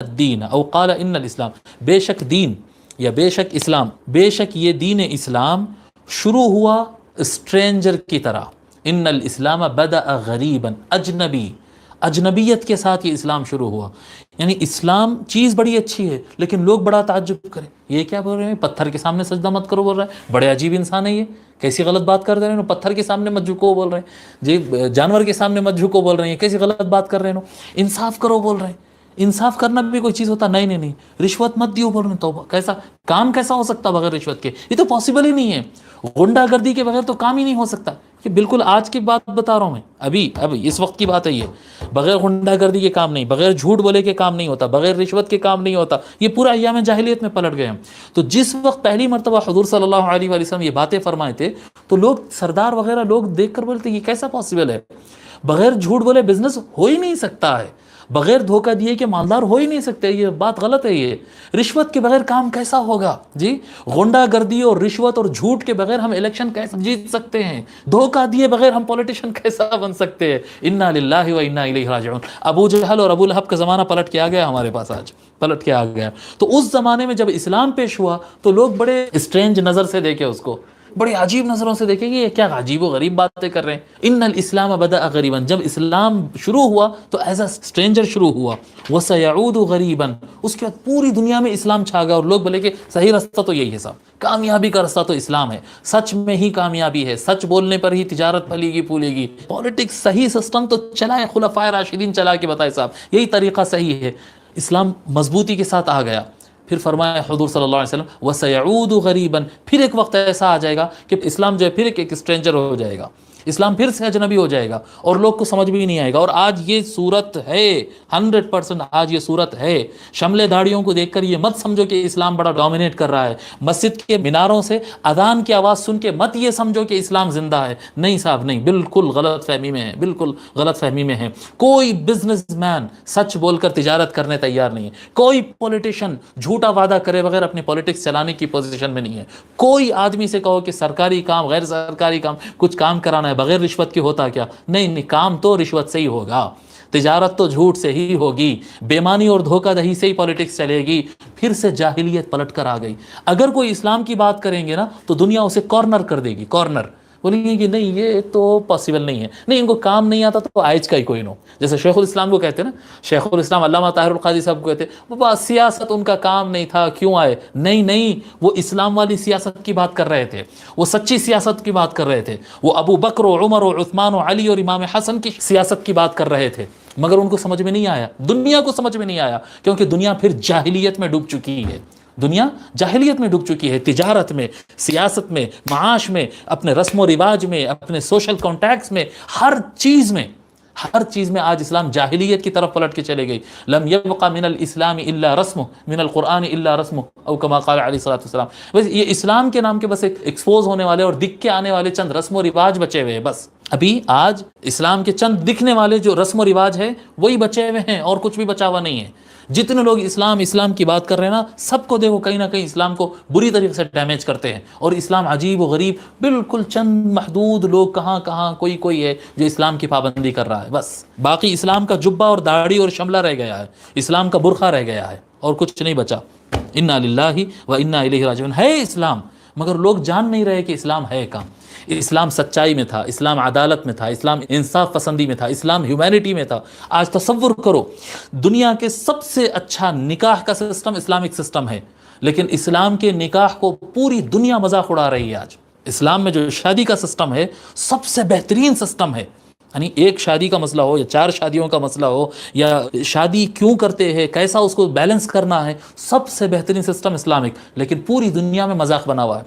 الدین او قال ان الاسلام، بے شک دین یا بے شک اسلام، بے شک یہ دین اسلام شروع ہوا اسٹرینجر کی طرح. ان الاسلام بدأ غریبا، اجنبی، اجنبیت کے ساتھ یہ اسلام شروع ہوا. یعنی اسلام چیز بڑی اچھی ہے لیکن لوگ بڑا تعجب کریں، یہ کیا بول رہے ہیں، پتھر کے سامنے سجدہ مت کرو بول رہا ہے، بڑے عجیب انسان ہے یہ، کیسی غلط بات کر رہے ہیں، پتھر کے سامنے مت جھکو بول رہے ہیں جی، جانور کے سامنے مت جھکو بول رہے ہیں، کیسی غلط بات کر رہے ہیں، انصاف کرو بول رہے ہیں. انصاف کرنا بھی کوئی چیز ہوتا؟ نہیں نہیں نہیں. رشوت مت دیو بول رہے ہیں. توبہ، کیسا کام کیسا ہو سکتا بغیر رشوت کے؟ یہ تو پاسبل ہی نہیں ہے. غنڈہ گردی کے بغیر تو کام ہی نہیں ہو سکتا. یہ بالکل آج کی بات بتا رہا ہوں میں، ابھی اس وقت کی بات ہے. یہ بغیر غنڈہ گردی کے کام نہیں، بغیر جھوٹ بولے کے کام نہیں ہوتا، بغیر رشوت کے کام نہیں ہوتا. یہ پورا ایام جاہلیت میں پلٹ گئے ہم. تو جس وقت پہلی مرتبہ حضور صلی اللہ علیہ وآلہ وسلم یہ باتیں فرمائے تھے تو لوگ، سردار وغیرہ لوگ دیکھ کر بولتے یہ کیسا پاسبل ہے، بغیر جھوٹ بولے بزنس ہو ہی نہیں سکتا ہے، بغیر دھوکہ دیے کہ مالدار ہو ہی نہیں سکتے، یہ بات غلط ہے. یہ رشوت کے بغیر کام کیسا ہوگا جی، غنڈہ گردی اور رشوت اور جھوٹ کے بغیر ہم الیکشن کیسے جیت سکتے ہیں، دھوکہ دیے بغیر ہم پولیٹیشین کیسا بن سکتے ہیں. انا للہ و انا الیہ راجعون. ابو جہل اور ابو لہب کا زمانہ پلٹ کے آ گیا ہمارے پاس، آج پلٹ کے آ گیا. تو اس زمانے میں جب اسلام پیش ہوا تو لوگ بڑے اسٹرینج نظر سے دیکھے اس کو، بڑی عجیب نظروں سے دیکھیں گے، یہ کیا عجیب و غریب باتیں کر رہے ہیں. ان الاسلام بدأ غریبا، جب اسلام شروع ہوا تو ایز اے اسٹرینجر شروع ہوا. وسيعود غریبا، اس کے بعد پوری دنیا میں اسلام چھا گیا اور لوگ بولے کہ صحیح راستہ تو یہی ہے صاحب، کامیابی کا راستہ تو اسلام ہے، سچ میں ہی کامیابی ہے، سچ بولنے پر ہی تجارت پھلے گی پھولے گی. پالیٹکس صحیح سسٹم تو چلائے، خلفائے راشدین چلا کے بتائے صاحب یہی طریقہ صحیح ہے. اسلام مضبوطی کے ساتھ آ گیا. پھر فرمایا حضور صلی اللہ علیہ وسلم وَسَيَعُودُ غَرِيبًا، پھر ایک وقت ایسا آ جائے گا کہ اسلام جو ہے پھر ایک اسٹرینجر ہو جائے گا، اسلام پھر سے اجنبی ہو جائے گا اور لوگ کو سمجھ بھی نہیں آئے گا. اور آج یہ صورت ہے 100%، آج یہ صورت ہے. شملے داڑیوں کو دیکھ کر یہ مت سمجھو کہ اسلام بڑا ڈومینیٹ کر رہا ہے. مسجد کے میناروں سے اذان کی آواز سن کے مت یہ سمجھو کہ اسلام زندہ ہے. نہیں صاحب نہیں، بالکل غلط فہمی میں ہے، بالکل غلط فہمی میں ہے. کوئی بزنس مین سچ بول کر تجارت کرنے تیار نہیں ہے. کوئی پولیٹیشین جھوٹا وعدہ کرے بغیر اپنی پولیٹکس چلانے کی پوزیشن میں نہیں ہے. کوئی آدمی سے کہو کہ سرکاری کام، غیر سرکاری کام، کچھ کام کرانا ہے بغیر رشوت کے ہوتا کیا؟ نہیں نہیں، کام تو رشوت سے ہی ہوگا، تجارت تو جھوٹ سے ہی ہوگی، بےمانی اور دھوکہ دہی سے ہی پولیٹکس چلے گی. پھر سے جاہلیت پلٹ کر آ گئی. اگر کوئی اسلام کی بات کریں گے نا تو دنیا اسے کارنر کر دے گی، کارنر بولیں گے کہ نہیں یہ تو پاسبل نہیں ہے، نہیں ان کو کام نہیں آتا تو آئج کا ہی کوئی نو. جیسے شیخ الاسلام کو کہتے ہیں نا، شیخ الاسلام علامہ طاہر القادری صاحب کو کہتے ہیں وہ سیاست ان کا کام نہیں تھا کیوں آئے. نہیں نہیں، وہ اسلام والی سیاست کی بات کر رہے تھے، وہ سچی سیاست کی بات کر رہے تھے، وہ ابو بکر و عمر و عثمان و علی اور امام حسن کی سیاست کی بات کر رہے تھے. مگر ان کو سمجھ میں نہیں آیا، دنیا کو سمجھ میں نہیں آیا، کیونکہ دنیا پھر جاہلیت میں ڈوب چکی ہے. دنیا جاہلیت میں ڈوب چکی ہے، تجارت میں، سیاست میں، معاش میں، اپنے رسم و رواج میں، اپنے سوشل کانٹیکٹس میں، ہر چیز میں آج اسلام جاہلیت کی طرف پلٹ کے چلے گئی. لم يبق من الاسلام الا رسمه، من القرآن الا رسمه، او كما قال علیہ الصلوۃ والسلام. بس یہ اسلام کے نام کے بس ایک ایکسپوز ہونے والے اور دکھ کے آنے والے چند رسم و رواج بچے ہوئے ہیں. بس ابھی آج اسلام کے چند دکھنے والے جو رسم و رواج ہے وہی بچے ہوئے ہیں اور کچھ بھی بچا ہوا نہیں ہے. جتنے لوگ اسلام کی بات کر رہے ہیں نا، سب کو دیکھو کہیں نہ کہیں اسلام کو بری طریقے سے ڈیمیج کرتے ہیں. اور اسلام عجیب و غریب، بالکل چند محدود لوگ کہاں کوئی ہے جو اسلام کی پابندی کر رہا ہے. بس باقی اسلام کا جبہ اور داڑھی اور شملہ رہ گیا ہے، اسلام کا برقع رہ گیا ہے اور کچھ نہیں بچا. انا للہ و انا الیہ راجعون. ہے اسلام مگر لوگ جان نہیں رہے کہ اسلام ہے کام. اسلام سچائی میں تھا، اسلام عدالت میں تھا، اسلام انصاف پسندی میں تھا، اسلام ہیومینٹی میں تھا. آج تصور کرو، دنیا کے سب سے اچھا نکاح کا سسٹم اسلامک سسٹم ہے، لیکن اسلام کے نکاح کو پوری دنیا مذاق اڑا رہی ہے. آج اسلام میں جو شادی کا سسٹم ہے سب سے بہترین سسٹم ہے. یعنی ایک شادی کا مسئلہ ہو یا 4 شادیوں کا مسئلہ ہو یا شادی کیوں کرتے ہیں، کیسا اس کو بیلنس کرنا ہے، سب سے بہترین سسٹم اسلامک. لیکن پوری دنیا میں مذاق بنا ہوا ہے.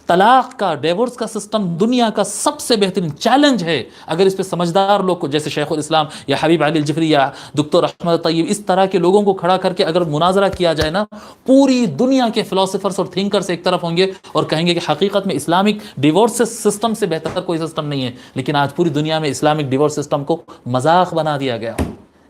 طلاق کا، ڈیورس کا سسٹم دنیا کا سب سے بہترین چیلنج ہے. اگر اس پہ سمجھدار لوگ کو، جیسے شیخ الاسلام یا حبیب علی الجفری یا دکتر احمد طیب، اس طرح کے لوگوں کو کھڑا کر کے اگر مناظرہ کیا جائے نا، پوری دنیا کے فلاسفرز اور تھنکرز ایک طرف ہوں گے اور کہیں گے کہ حقیقت میں اسلامک ڈیورس سسٹم سے بہتر کوئی سسٹم نہیں ہے. لیکن آج پوری دنیا میں اسلامک ڈیورس سسٹم کو مذاق بنا دیا گیا.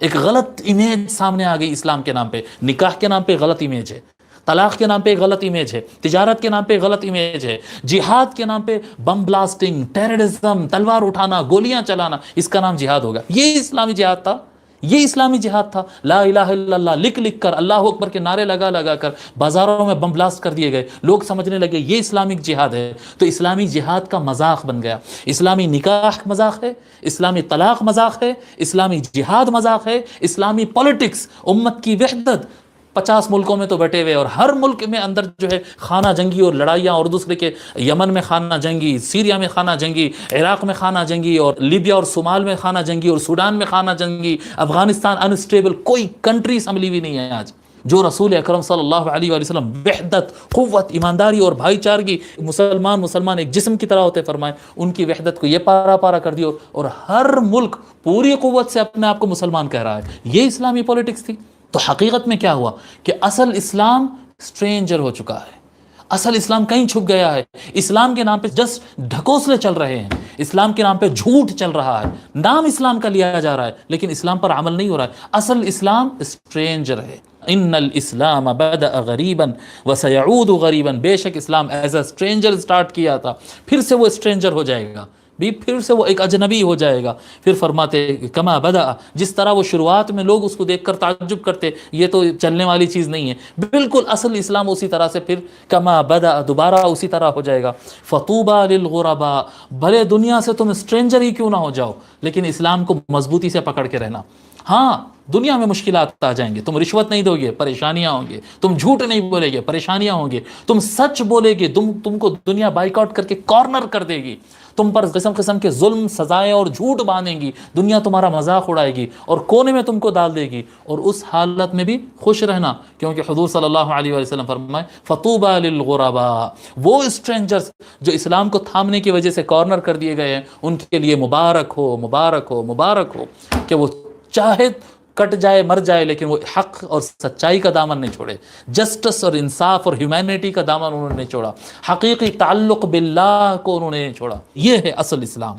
ایک غلط امیج سامنے آ گئی اسلام کے نام پہ. نکاح کے نام پہ غلط امیج ہے، طلاق کے نام پہ غلط امیج ہے، تجارت کے نام پہ غلط امیج ہے، جہاد کے نام پہ بم بلاسٹنگ، ٹیررزم، تلوار اٹھانا، گولیاں چلانا، اس کا نام جہاد ہوگا. یہ اسلامی جہاد تھا؟ یہ اسلامی جہاد تھا. لا الہ الا اللہ لکھ لکھ کر، اللہ اکبر کے نعرے لگا لگا کر بازاروں میں بم بلاسٹ کر دیے گئے. لوگ سمجھنے لگے یہ اسلامک جہاد ہے. تو اسلامی جہاد کا مذاق بن گیا. اسلامی نکاح مذاق ہے، اسلامی طلاق مذاق ہے، اسلامی جہاد مذاق ہے، اسلامی پولیٹکس، امت کی وحدت. 50 ملکوں میں تو بٹے ہوئے، اور ہر ملک میں اندر جو ہے خانہ جنگی اور لڑائیاں، اور دوسرے کے یمن میں خانہ جنگی، سیریا میں خانہ جنگی، عراق میں خانہ جنگی، اور لیبیا اور صومال میں خانہ جنگی، اور سوڈان میں خانہ جنگی، افغانستان انسٹیبل. کوئی کنٹری سنبھلی ہوئی نہیں ہے آج. جو رسول اکرم صلی اللہ علیہ وآلہ وسلم وحدت، قوت، ایمانداری اور بھائی چارگی، مسلمان ایک جسم کی طرح ہوتے فرمائے، ان کی وحدت کو یہ پارا پارا کر دیو، اور ہر ملک پوری قوت سے اپنے آپ کو مسلمان کہہ رہا ہے. یہ اسلامی پولیٹکس تھی. تو حقیقت میں کیا ہوا کہ اصل اسلام اسٹرینجر ہو چکا ہے. اصل اسلام کہیں چھپ گیا ہے. اسلام کے نام پہ جسٹ ڈھکوسلے چل رہے ہیں، اسلام کے نام پہ جھوٹ چل رہا ہے، نام اسلام کا لیا جا رہا ہے لیکن اسلام پر عمل نہیں ہو رہا ہے. اصل اسلام اسٹرینجر ہے. ان الاسلام بدأ غریبا وسيعود غریبا. بے شک اسلام ایز اے اسٹرینجر اسٹارٹ کیا تھا، پھر سے وہ اسٹرینجر ہو جائے گا، پھر سے وہ ایک اجنبی ہو جائے گا. پھر فرماتے کما بدأ، جس طرح وہ شروعات میں لوگ اس کو دیکھ کر تعجب کرتے یہ تو چلنے والی چیز نہیں ہے، بالکل اصل اسلام اسی طرح سے پھر کما بدأ دوبارہ اسی طرح ہو جائے گا. فطوبى للغرباء، بھلے دنیا سے تم اسٹرینجر ہی کیوں نہ ہو جاؤ لیکن اسلام کو مضبوطی سے پکڑ کے رہنا. ہاں دنیا میں مشکلات آ جائیں گے، تم رشوت نہیں دو گے پریشانیاں ہوں گے، تم جھوٹ نہیں بولے گے پریشانیاں ہوں گے، تم سچ بولے گے تم کو دنیا بائیک آؤٹ کر کے کارنر کر دے گی، تم پر قسم قسم کے ظلم، سزائیں اور جھوٹ باندھیں گی، دنیا تمہارا مذاق اڑائے گی اور کونے میں تم کو ڈال دے گی. اور اس حالت میں بھی خوش رہنا، کیونکہ حضور صلی اللہ علیہ وسلم فرمائے فطوبى للغرباء، وہ اسٹرینجرز جو اسلام کو تھامنے کی وجہ سے کارنر کر دیے گئے ہیں، ان کے لیے مبارک ہو مبارک ہو مبارک ہو کہ وہ چاہے کٹ جائے مر جائے لیکن وہ حق اور سچائی کا دامن نہیں چھوڑے، جسٹس اور انصاف اور ہیومینٹی کا دامن انہوں نے نہیں چھوڑا، حقیقی تعلق باللہ کو انہوں نے نہیں چھوڑا. یہ ہے اصل اسلام.